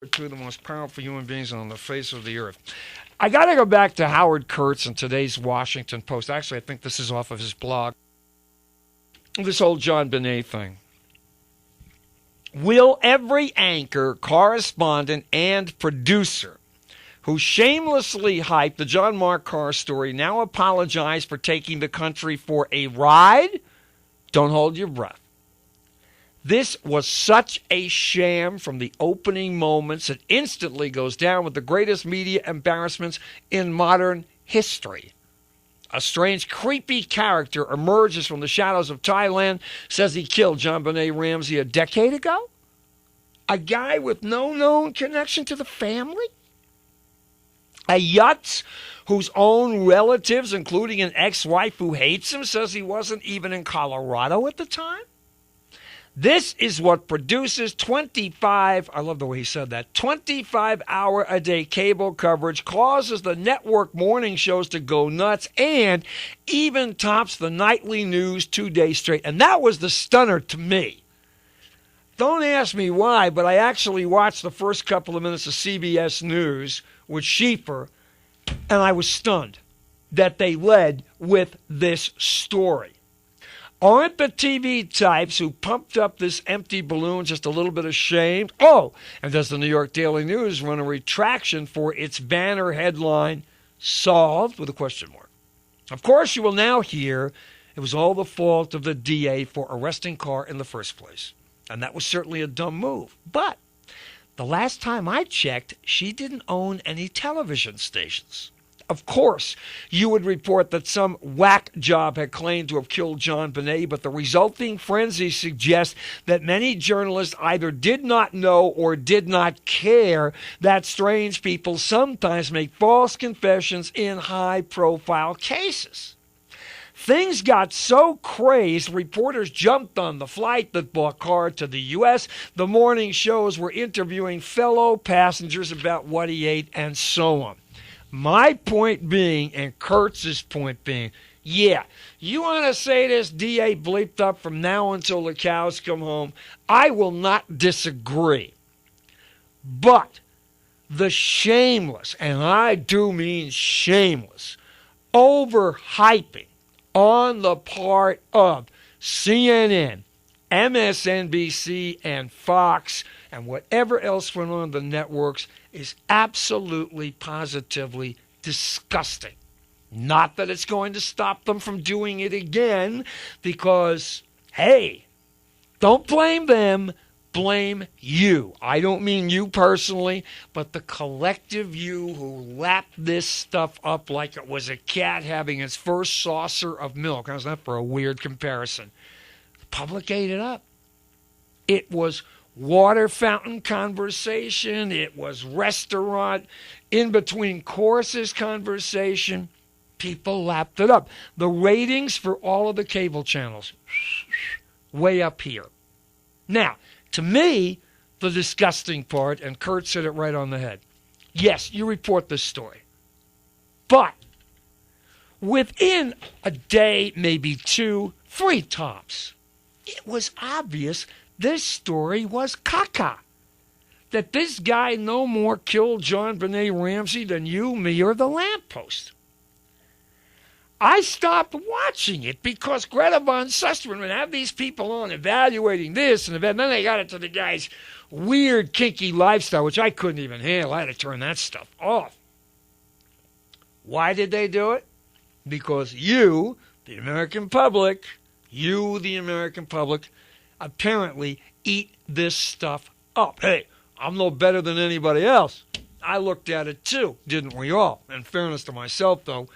Two of the most powerful human beings on the face of the earth. I got to go back to Howard Kurtz in today's Washington Post. Actually, I think this is off of his blog. This whole John Bonet thing. Will every anchor, correspondent, and producer who shamelessly hyped the John Mark Carr story now apologize for taking the country for a ride? Don't hold your breath. This was such a sham from the opening moments. It instantly goes down with the greatest media embarrassments in modern history. A strange, creepy character emerges from the shadows of Thailand, says he killed John Bonet Ramsey a decade ago? A guy with no known connection to the family? A yutz whose own relatives, including an ex-wife who hates him, says he wasn't even in Colorado at the time? This is what produces 25, I love the way he said that, 25-hour-a-day cable coverage, causes the network morning shows to go nuts, and even tops the nightly news 2 days straight. And that was the stunner to me. Don't ask me why, but I actually watched the first couple of minutes of CBS News with Schieffer, and I was stunned that they led with this story. Aren't the TV types who pumped up this empty balloon just a little bit ashamed? Oh, and does the New York Daily News run a retraction for its banner headline, solved, with a question mark? Of course, you will now hear it was all the fault of the DA for arresting Carr in the first place. And that was certainly a dumb move. But the last time I checked, she didn't own any television stations. Of course, you would report that some whack job had claimed to have killed John Bonet, but the resulting frenzy suggests that many journalists either did not know or did not care that strange people sometimes make false confessions in high-profile cases. Things got so crazed, reporters jumped on the flight that brought Carr to the U.S. The morning shows were interviewing fellow passengers about what he ate and so on. My point being, and Kurtz's point being, yeah, you want to say this DA bleeped up from now until the cows come home? I will not disagree. But the shameless, and I do mean shameless, overhyping on the part of CNN, MSNBC, and Fox, and whatever else went on the networks is absolutely, positively disgusting. Not that it's going to stop them from doing it again, because, hey, don't blame them, blame you. I don't mean you personally, but the collective you who lapped this stuff up like it was a cat having its first saucer of milk. How's that for a weird comparison? The public ate it up. It was water fountain conversation. It was restaurant in between courses conversation. People lapped it up. The ratings for all of the cable channels, way up here. Now, to me, the disgusting part, and Kurt said it right on the head. Yes, you report this story. But within a day, maybe 2, 3 tops, it was obvious this story was caca. That this guy no more killed John Bonet Ramsey than you, me, or the lamppost. I stopped watching it because Greta Von Susterman would have these people on evaluating this, and then they got into the guy's weird, kinky lifestyle, which I couldn't even handle. I had to turn that stuff off. Why did they do it? Because you, the American public, apparently eat this stuff up. Hey, I'm no better than anybody else. I looked at it too, didn't we all? In fairness to myself, though,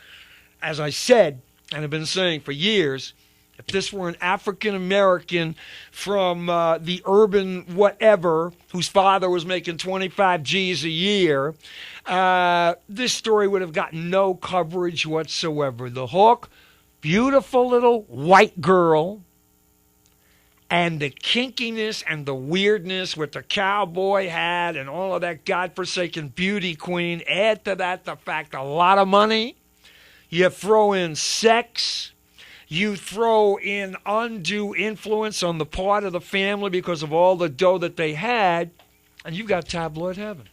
as I said, and have been saying for years, if this were an African American from the urban whatever, whose father was making 25 G's a year, this story would have gotten no coverage whatsoever. The hook, beautiful little white girl, and the kinkiness and the weirdness with the cowboy hat and all of that godforsaken beauty queen. Add to that the fact a lot of money. You throw in sex. You throw in undue influence on the part of the family because of all the dough that they had. and you've got tabloid heaven.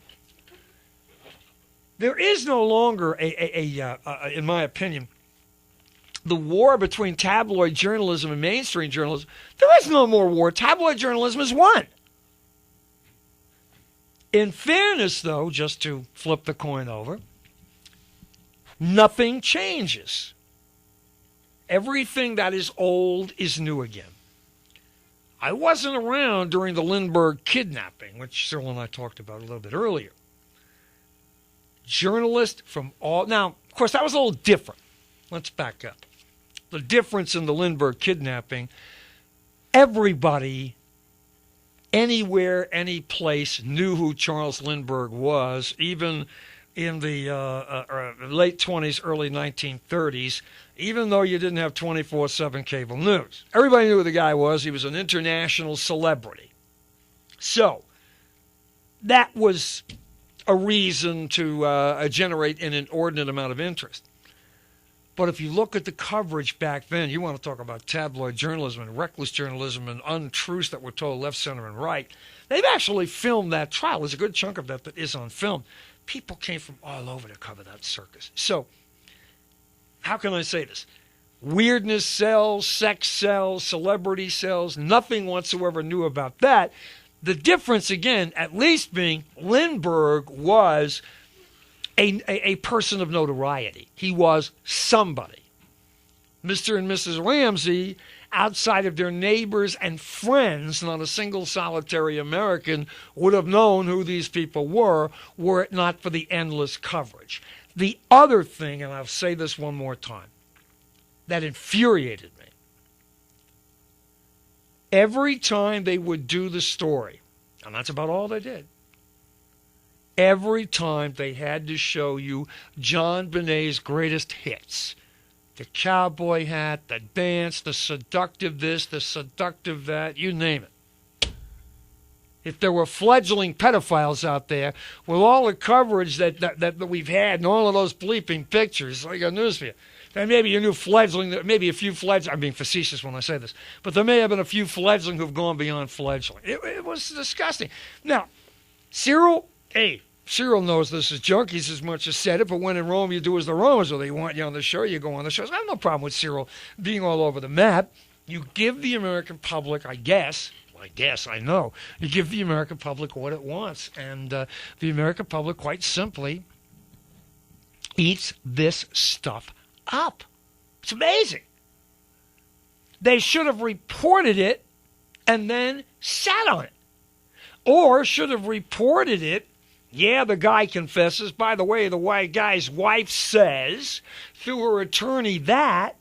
There is no longer in my opinion, the war between tabloid journalism and mainstream journalism. There is no more war. Tabloid journalism is won. In fairness, though, just to flip the coin over, nothing changes. Everything that is old is new again. I wasn't around during the Lindbergh kidnapping, which Cyril and I talked about a little bit earlier. Journalists from all... Now, of course, that was a little different. Let's back up. The difference in the Lindbergh kidnapping, everybody, anywhere, any place, knew who Charles Lindbergh was, even in the late 20s, early 1930s, even though you didn't have 24/7 cable news. Everybody knew who the guy was. He was an international celebrity. So that was a reason to generate an inordinate amount of interest. But if you look at the coverage back then, you want to talk about tabloid journalism and reckless journalism and untruths that were told left, center, and right. They've actually filmed that trial. There's a good chunk of that is on film. People came from all over to cover that circus. So, how can I say this? Weirdness sells, sex sells, celebrity sells. Nothing whatsoever new about that. The difference, again, at least being Lindbergh was a person of notoriety. He was somebody. Mr. and Mrs. Ramsey, outside of their neighbors and friends, not a single solitary American would have known who these people were it not for the endless coverage. The other thing, and I'll say this one more time, that infuriated me, every time they would do the story, and that's about all they did, every time they had to show you John Bonet's greatest hits. The cowboy hat, the dance, the seductive this, the seductive that, you name it. If there were fledgling pedophiles out there, with all the coverage that we've had and all of those bleeping pictures, I got news for you. Then maybe you knew fledgling, maybe a few fledgling, I'm being facetious when I say this, but there may have been a few fledgling who've gone beyond fledgling. It was disgusting. Now, Cyril knows this is junk. He's as much as said it, but when in Rome, you do as the Romans, or they want you on the show, you go on the shows. I have no problem with Cyril being all over the map. You give the American public, I know, you give the American public what it wants. And the American public, quite simply, eats this stuff up. It's amazing. They should have reported it and then sat on it. Or should have reported it. Yeah, the guy confesses. By the way, the white guy's wife says through her attorney that.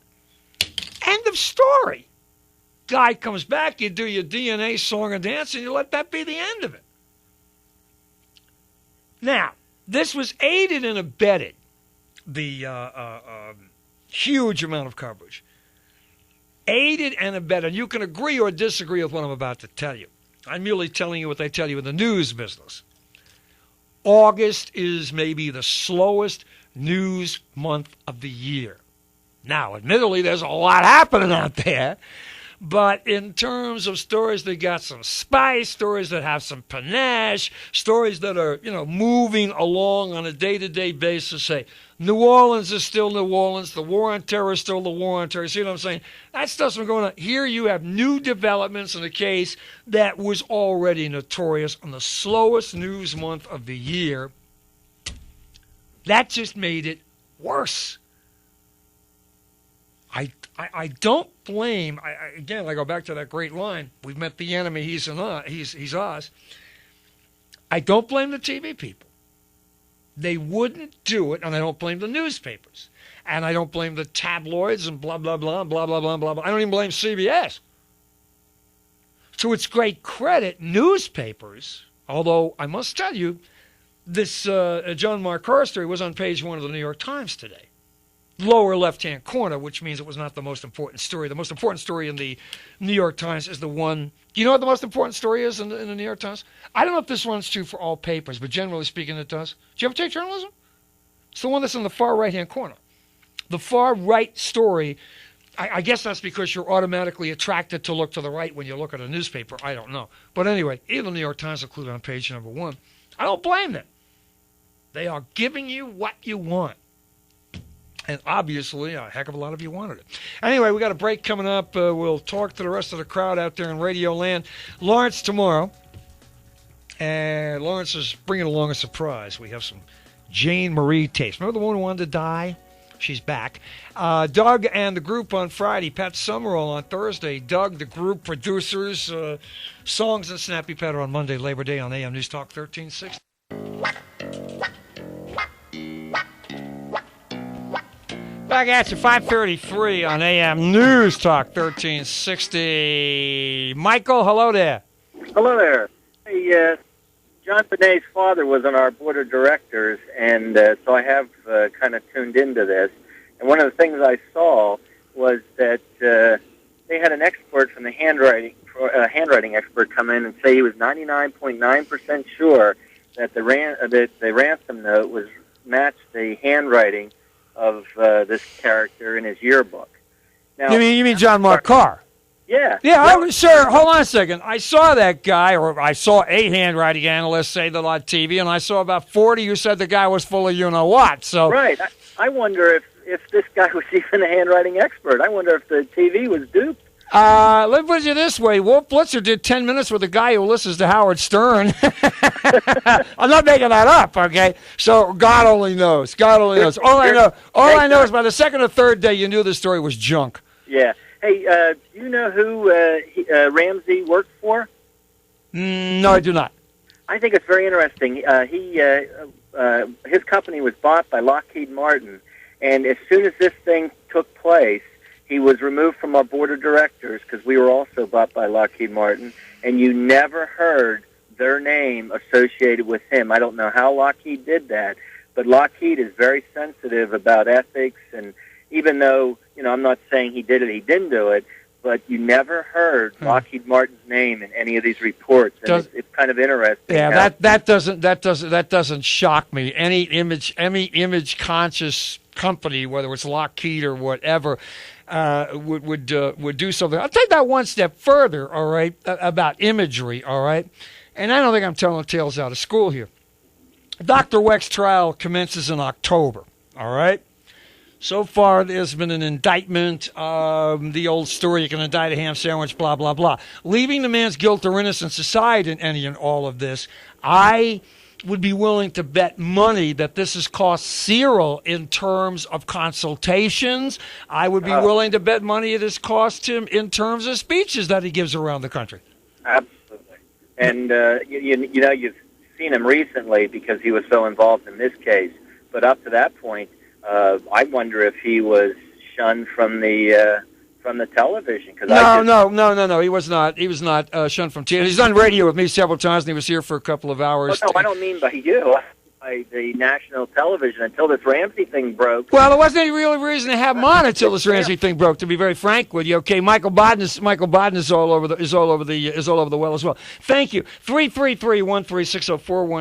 End of story. Guy comes back, you do your DNA song and dance, and you let that be the end of it. Now, this was aided and abetted, the huge amount of coverage. Aided and abetted. You can agree or disagree with what I'm about to tell you. I'm merely telling you what they tell you in the news business. August is maybe the slowest news month of the year. Now, admittedly, there's a lot happening out there, but in terms of stories that got some spice, stories that have some panache, stories that are, moving along on a day-to-day basis, say, New Orleans is still New Orleans, the war on terror is still the war on terror. See what I'm saying? That stuff's been going on. Here you have new developments in a case that was already notorious on the slowest news month of the year. That just made it worse. I don't blame, again, I go back to that great line, we've met the enemy, he's us. I don't blame the TV people. They wouldn't do it, and I don't blame the newspapers. And I don't blame the tabloids and blah, blah, blah, blah, blah, blah, blah, blah. I don't even blame CBS. To its great credit, newspapers, although I must tell you, this John Mark Hoerth story was on page 1 of the New York Times today. Lower left-hand corner, which means it was not the most important story. The most important story in the New York Times is the one... Do you know what the most important story is in the New York Times? I don't know if this runs true for all papers, but generally speaking it does. Do you ever take journalism? It's the one that's in the far right-hand corner. The far right story I guess that's because you're automatically attracted to look to the right when you look at a newspaper. I don't know. But anyway, even the New York Times included on page number 1. I don't blame them. They are giving you what you want. And obviously, a heck of a lot of you wanted it. Anyway, we got a break coming up. We'll talk to the rest of the crowd out there in Radio Land. Lawrence tomorrow. And Lawrence is bringing along a surprise. We have some Jane Marie tapes. Remember the one who wanted to die? She's back. Doug and the group on Friday. Pat Summerall on Thursday. Doug, the group producers. Songs and Snappy Petter on Monday, Labor Day on AM News Talk 1360. Back at you, 5:33 on AM News Talk 1360. Michael, hello there. Hello there. Hey, John Benet's father was on our board of directors, and so I have kind of tuned into this. And one of the things I saw was that they had an expert from the handwriting expert come in and say he was 99.9% sure that the ransom note was matched the handwriting of this character in his yearbook. Now, you mean John Mark Carr? Yeah. Yeah, sir, hold on a second. I saw that guy, or I saw a handwriting analyst say that on TV, and I saw about 40 who said the guy was full of you-know-what. So. Right. I wonder if this guy was even a handwriting expert. I wonder if the TV was duped. Let me put it this way. Wolf Blitzer did 10 minutes with a guy who listens to Howard Stern. I'm not making that up, okay? So God only knows. God only knows. All I know is by the second or third day you knew the story was junk. Yeah. Hey, do you know who Ramsey worked for? No, I do not. I think it's very interesting. His company was bought by Lockheed Martin, and as soon as this thing took place, he was removed from our board of directors because we were also bought by Lockheed Martin, and you never heard their name associated with him. I don't know how Lockheed did that, but Lockheed is very sensitive about ethics, and even though, I'm not saying he did it, he didn't do it, but you never heard Lockheed Martin's name in any of these reports, and it's kind of interesting. Yeah, that doesn't shock me. Any image conscious company, whether it's Lockheed or whatever, would do something. I'll take that one step further, all right, about imagery, all right? And I don't think I'm telling tales out of school here. Dr. Wecht's trial commences in October, all right? So far, there's been an indictment, the old story, you can indict a ham sandwich, blah, blah, blah. Leaving the man's guilt or innocence aside in any and all of this, I would be willing to bet money that this has cost Cyril in terms of consultations. I would be willing to bet money it has cost him in terms of speeches that he gives around the country. Absolutely. And, you've seen him recently because he was so involved in this case. But up to that point, I wonder if he was shunned from the television. No. He was not. He was not shunned from TV. He's done radio with me several times, and he was here for a couple of hours. Oh, no, I don't mean by you. By the national television until this Ramsey thing broke. Well, there wasn't any real reason to have him on until this Ramsey thing broke. To be very frank with you, okay, Michael Bodden is all over the well as well. Thank you. 333-1360441.